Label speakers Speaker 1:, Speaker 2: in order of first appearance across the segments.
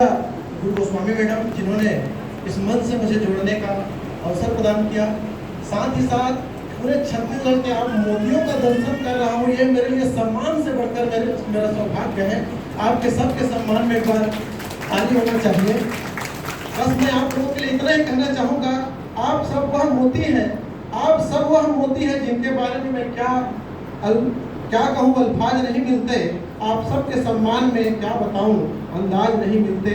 Speaker 1: गुरु Goswami madam जिन्होंने इस मंच से मुझे जोड़ने का अवसर प्रदान किया, साथ ही साथ पूरे छत्तीसगढ़ के आप मोदियों का दर्शन कर रहा हूँ, ये मेरे लिए सम्मान से बढ़कर मेरा सौभाग्य है। आपके सबके सम्मान में एक बार ताली होना चाहिए। बस मैं आप लोगों के लिए इतना ही कहना चाहूँगा, आप सब वह मोती हैं, आप सब वह मोती हैं जिनके बारे में मैं क्या कहूँ, अल्फाज नहीं मिलते। आप सबके सम्मान में क्या बताऊँ, अंदाज नहीं मिलते।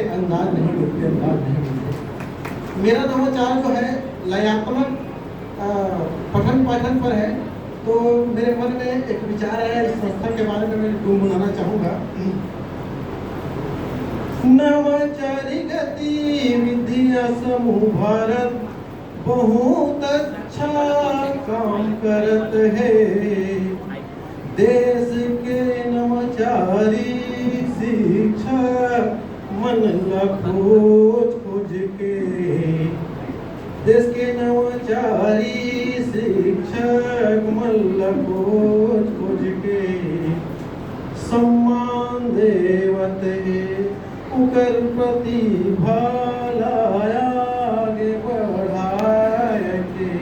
Speaker 1: मेरा नवाचार जो है लयात्मक पठन पाठन पर है, तो मेरे मन में एक विचार है, इस संस्था के बारे में मैं गुनगुनाना चाहूँगा। नवाचारी गतिविधियां समूह भारत बहुत अच्छा काम करत है। देश के नवाचारी शिक्षक मन ला खोज के, देश के नवाचारी शिक्षक मन ला खोज के सम्मान देवत है। उकर प्रतिभा आगे बढ़ाए के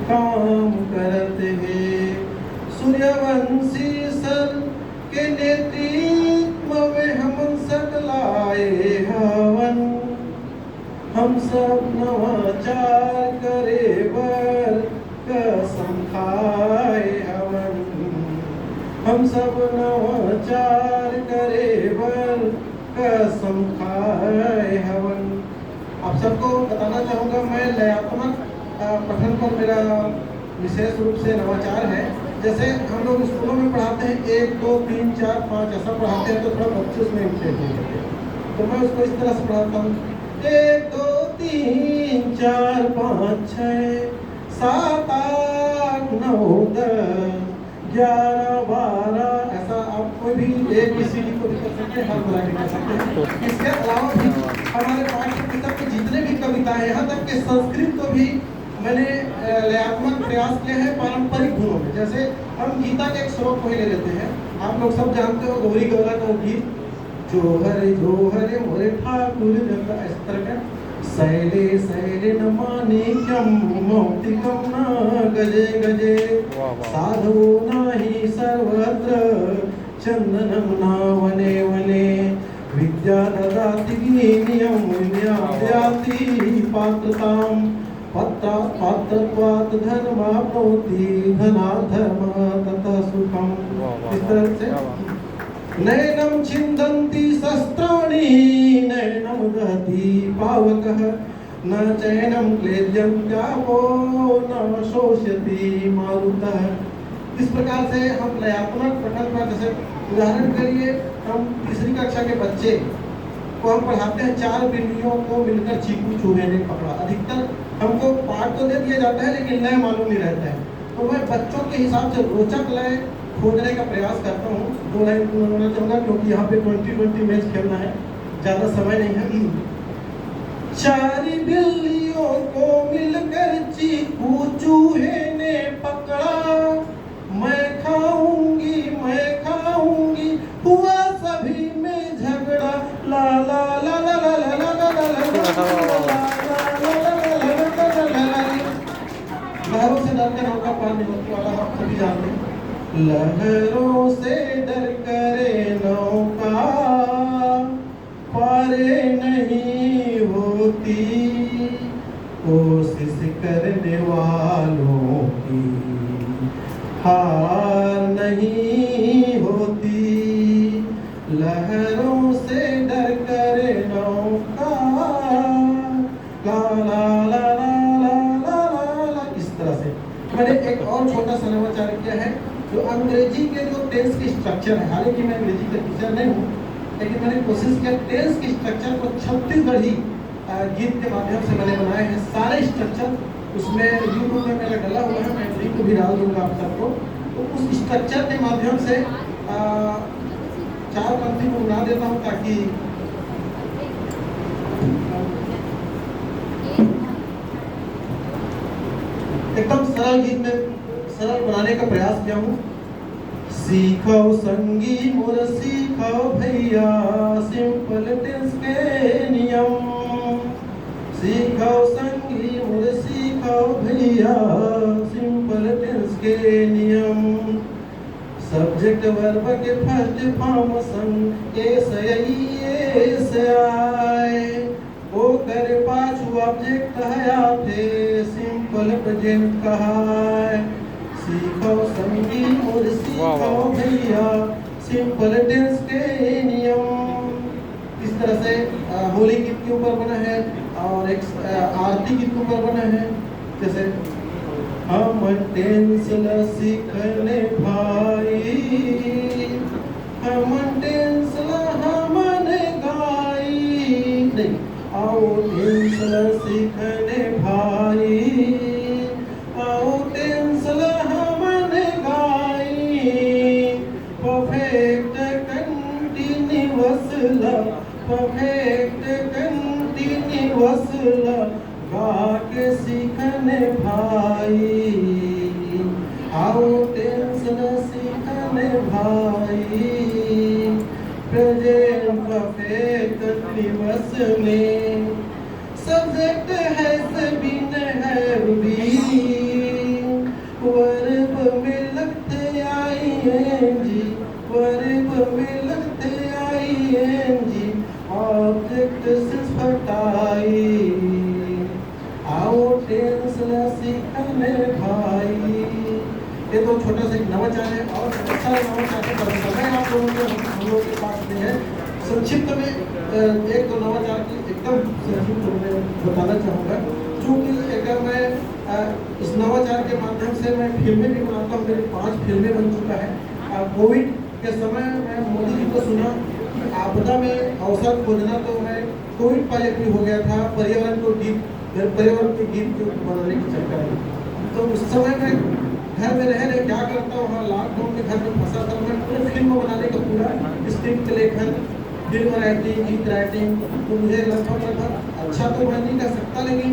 Speaker 1: काम करते हैं। सूर्यवंशी सर के नेतृत्व में हम सब लाए हवन, हम सब नवाचार करे बर कसम खाए हवन, हम सब नवाचार करे बर कसम खाए हवन। आप सबको बताना चाहूँगा, मैं लयात्मक पठन पर मेरा विशेष रूप से नवाचार है। जैसे हम लोग स्कूलों में पढ़ाते हैं 1 2 3 4 5 ऐसा पढ़ाते हैं, तो थोड़ा बच्चे उसमें इंटरेस्ट नहीं होते, तो मैं उसको इस तरह से पढ़ाता हूँ 1 2 3 4 5 6 7 8 9 10 11 12 ऐसा। आप कोई भी ABCD को भी कर सकते हैं, हर वैरायटी कर सकते हैं। इसके अलावा भी हमारे पाठ्य पुस्तक के जितने भी कविता है, यहाँ तक कि संस्कृत को भी मैंने लयात्मक प्रयास किया है पारंपरिक धुनों में। जैसे हम गीता के एक श्लोक को ही ले लेते हैं, आप लोग सब जानते हो गौरी गौरा का गीत, जो हरे मोरे ठाकुर जगदा, इस तरह का शैले शैले न मानिक्यम मौक्तिकम न गजे गजे साधु नाही सर्वत्र चंदनम न वने वने विद्या ददाति नियम विद्याति पात्रताम पात्रत्वात् धर्माप्नोति धनाधर्म ततः सुखम। इस तरह से नैनम छिन्दन्ति शस्त्राणि नैनम दहति पावकः न चैनम क्लेद्यं त्यागो न शोष्यति मारुतः। इस प्रकार से हम लयात्मक पठन पर, जैसे उदाहरण के लिए हम तीसरी कक्षा के बच्चे को हम पढ़ाते हैं 4 बिल्लियों को मिलकर चीकू चूहे ने पकड़ा। अधिकतर हमको पाठ तो दे दिया जाता है लेकिन लय मालूम नहीं रहता है, तो मैं बच्चों के हिसाब से रोचक लय खोजने का प्रयास करता हूँ। 2 लाइन बोलना चाहूँगा क्योंकि यहाँ पे 20-20 मैच खेलना है, ज़्यादा समय नहीं है। 4 बिल्लियों को मिलकर चीकू चूहे ने पकड़ा, मैं खाऊंगी हुआ सभी में झगड़ा, ला ला ला ला ला ला ला ला लहरों से डर कर नौका पार नहीं होती वाला आप सभी जानते हैं। लहरों से डर करे नौका पारे नहीं होती, कोशिश करने वालों की हार नहीं होती। लहरों से डर करे नौका ला ला ला ला ला ला ला ला। इस तरह से मैंने एक और छोटा सा नवाचार किया है, जो अंग्रेजी के जो टेंस की स्ट्रक्चर है, हालांकि मैं अंग्रेजी का टीचर नहीं हूँ, लेकिन मैंने कोशिश किया टेंस की स्ट्रक्चर को छत्तीसगढ़ी गीत के माध्यम से मैंने बनाए हैं। सारे स्ट्रक्चर उसमें यूट्यूब में मेरा डला हुआ है, मैं लिंक भी डाल दूंगा आप सबको। तो उस स्ट्रक्चर के माध्यम से 4 पंक्ति को बना देता हूँ ताकि एकदम सरल गीत में सरल बनाने का प्रयास किया हूँ। सीखो संगी मोर सीखो भैया सिंपल टेंस के नियम। सीखो संगी मोर सीखो भैया सिंपल टेंस के नियम। सब्जेक्ट वर्ब के फर्स्ट फॉर्म संग एस आए ओ करे पाछू ऑब्जेक्ट हया थे सिंपल प्रेजेंट कहाय। सीखो संगी और सीखो भैया सिंपल टेंस के नियम। इस तरह से होली गीत के ऊपर बना है और एक आरती गीत के ऊपर बना है। जैसे हम टेंस ल सीखने भाई हम टेंस ल हमन गाई नहीं आओ टेंस ल सीखने भाई आओ टेंस ल हमन गाई। परफेक्ट कंटीन्यूअस ल परफेक्ट कंटीन्यूअस ल गा के सीखने भाई आओ टेंस ल सीखने भाई। प्रेजेंट परफेक्ट कंटीन्यूअस में सब्जेक्ट है बीन है बीइंग वर्ब में लगते आईएनजी वर्ब में लगते आईएनजी ऑब्जेक्ट सिर्फ फटाई आओ टेंस ल सीखने भाई। ये तो छोटा सा एक नवाचार है और बहुत सारे नवाचार का समय आप लोगों के हम लोगों के पास में है। संक्षिप्त में एक तो नवाचार की एकदम संक्षिप्त में बताना चाहूँगा। चूँकि अगर मैं इस नवाचार के माध्यम से मैं फिल्में भी बनाता हूँ। मेरी 5 फिल्में बन चुका है। कोविड के समय मैं मोदी जी को सुना कि आपदा में अवसर खोजना, तो मैं कोविड पायलट भी हो गया था पर्यावरण के गीत बनाने की चक्कर में। तो उस समय में घर में रह रहे क्या करता हूँ, लॉकडाउन में घर में फंसा था। मैं पूरे फिल्म बनाने का पूरा स्क्रिप्ट लेखन फिल्म राइटिंग गीत राइटिंग तो मुझे लगभग अच्छा तो मैं नहीं कर सकता लेकिन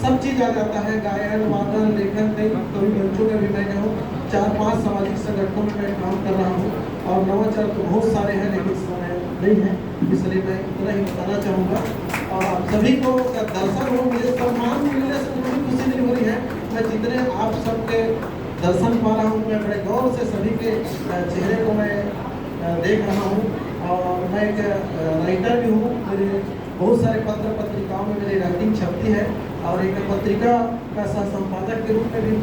Speaker 1: सब चीज़ आ जाता है। गायन वादन लेखन कई कवि मंचों में भी मैं हूँ। 4-5 सामाजिक संगठनों में मैं काम कर रहा हूँ और नवाचार तो बहुत सारे हैं लेकिन समय नहीं है, इसलिए मैं इतना ही बताना चाहूँगा। और आप सभी को दर्शन हो मुझे सम्मान मिलने से मुझे खुशी नहीं हो रही है। मैं जितने आप सबके दर्शन पा रहा हूँ मैं बड़े गौर से सभी के चेहरे को मैं देख रहा हूँ। और मैं एक राइटर भी हूँ। मेरे बहुत सारे पत्र पत्रिकाओं में मेरी राइटिंग छपती है और एक पत्रिका का सह संपादक के रूप में भी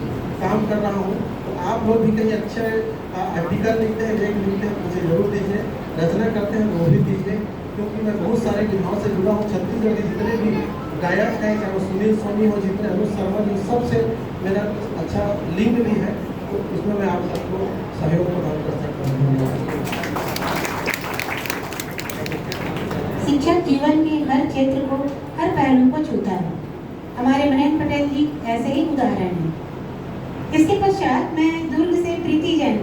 Speaker 1: काम कर रहा हूँ। तो आप लोग भी कहीं अच्छे आर्टिकल लिखते हैं लेख लिखते हैं मुझे जरूर दीजिए। रचना करते हैं वो भी दीजिए क्योंकि मैं बहुत सारे विधाओं से जुड़ा हूँ। छत्तीसगढ़ के जितने भी गायक हैं चाहे वो सुनील सोनी हो जितने अनुज शर्मा जी सबसे मेरा अच्छा लिंक भी है। तो उसमें मैं आप सबको सहयोग प्रदान कर सकता हूँ।
Speaker 2: शिक्षक जीवन के हर क्षेत्र को हर पहलू को छूता है। हमारे महेंद्र पटेल जी ऐसे ही उदाहरण हैं। इसके पश्चात मैं दुर्ग से प्रीति जैन